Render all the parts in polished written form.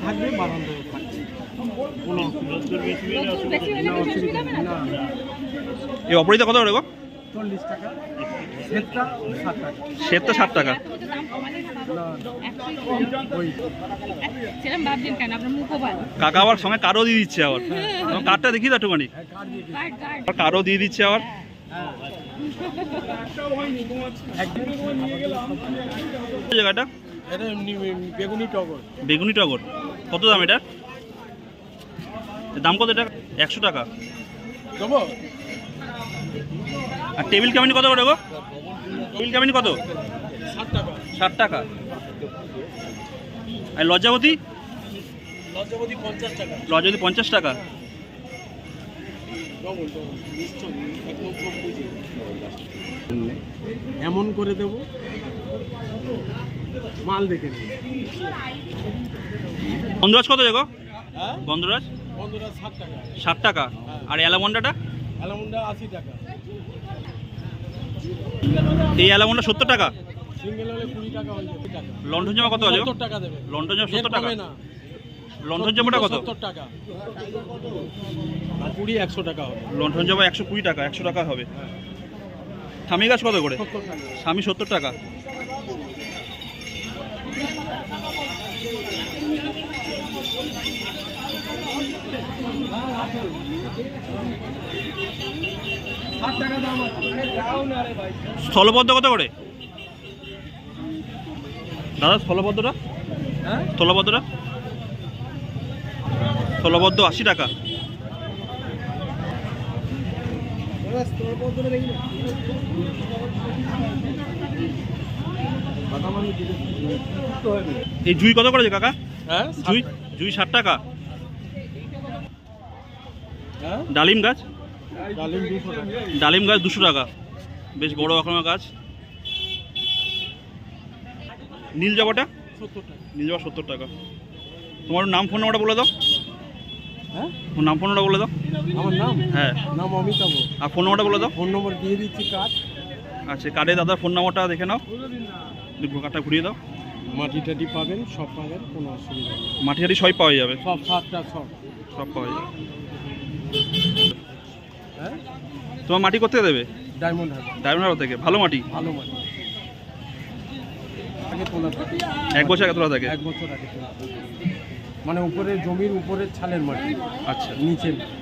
থাকবে বারণ দেবে এই অপরাজিতা কত করে গো? 40 টাকা, সেটটা 60 টাকা। সেটটা 60 টাকা। কাকা আবার সঙ্গে কারও দিয়ে দিচ্ছে আবার। কার্ডটা দেখি তো একটুখানি। কারও দিয়ে দিচ্ছে আবার। জায়গাটা বেগুনি টগর। বেগুনি টগর কত দাম এটা? দাম কত এটা? 100 টাকা। আর টেবিল কামিনি কত করে গো? টেবিল কামিনি কত? 60 টাকা। 60 টাকা। আর লজ্জাবতী? লজ্জাবতী 50 টাকা। লজ্জাবতী 50 টাকা। এমন করে দেব মাল দেখে নি। গন্ধরাজ কত গো? হ্যাঁ, গন্ধরাজ? গন্ধরাজ 60 টাকা। 60 টাকা। আর অ্যালামন্ডাটা? অ্যালমন্ডা 80 টাকা। এই অ্যালামন্ডা 70 টাকা। সিঙ্গেল হলে 20 টাকা হয়ে যাবে। টাকা। লন্ডন জামা কত আছে? 70 টাকা দেবে। লন্ডন জামা 70 টাকা। না। লন্ডন জামাটা কত? 70 টাকা। আর 20 100 টাকা হবে। লন্ডন জামা 120 টাকা, 100 টাকা হবে। স্বামী গাছ কত করে? 70 টাকা। স্বামী 70 টাকা। স্থলপদ্ম কত করে দাদা? স্থলপদ্মটা? হ্যাঁ, স্থলপদ্মটা? স্থলপদ্ম 80 টাকা। এই জুই কত করেছে কাকা? হ্যাঁ, জুই? জুই 60 টাকা। হ্যাঁ, ডালিম গাছ? ডালিম 200 টাকা। ডালিম গাছ 200 টাকা, বেশ বড় রকমের গাছ। নীল জবাটা? 70 টাকা। নীল জবা 70 টাকা। তোমার নাম ফোন নাম্বারটা বলে দাও। হ্যাঁ, তোমার নাম ফোন নাম্বারটা বলে দাও। আমার নাম? হ্যাঁ। নাম অমিতাভ। আর ফোন নাম্বারটা বলে দাও। ফোন নম্বর দিয়ে দিচ্ছি কার্ড। আচ্ছা, কার্ডে দাদার ফোন নাম্বারটা দেখে নাও। কার্ডটা ঘুরিয়ে দাও। মাটি টাটি পাবেন, সব পাবেন, কোনো অসুবিধা নেই। মাটি টাটি সবই পাওয়া যাবে। সব 7টা সব। সব পাওয়া যাবে। হ্যাঁ, তোমার মাটি কোথেকে দেবে? ডায়মন্ড হারবার। ডায়মন্ড হারবার থেকে। ভালো মাটি? ভালো মাটি। আগে তোলা থাকে। 1 বছর আগে তোলা থাকে? 1 বছর আগে তোলা থাকে। মানে উপরে জমির উপরের ছালের মাটি। আচ্ছা।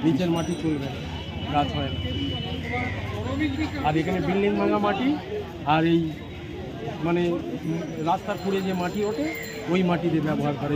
নিচের মাটি চলবে না, গাছ হয় না। আর এখানে বিল্ডিং ভাঙা মাটি আর এই মানে রাস্তার খুঁড়ে যে মাটি ওঠে ওই মাটি দিয়ে ব্যবহার করে।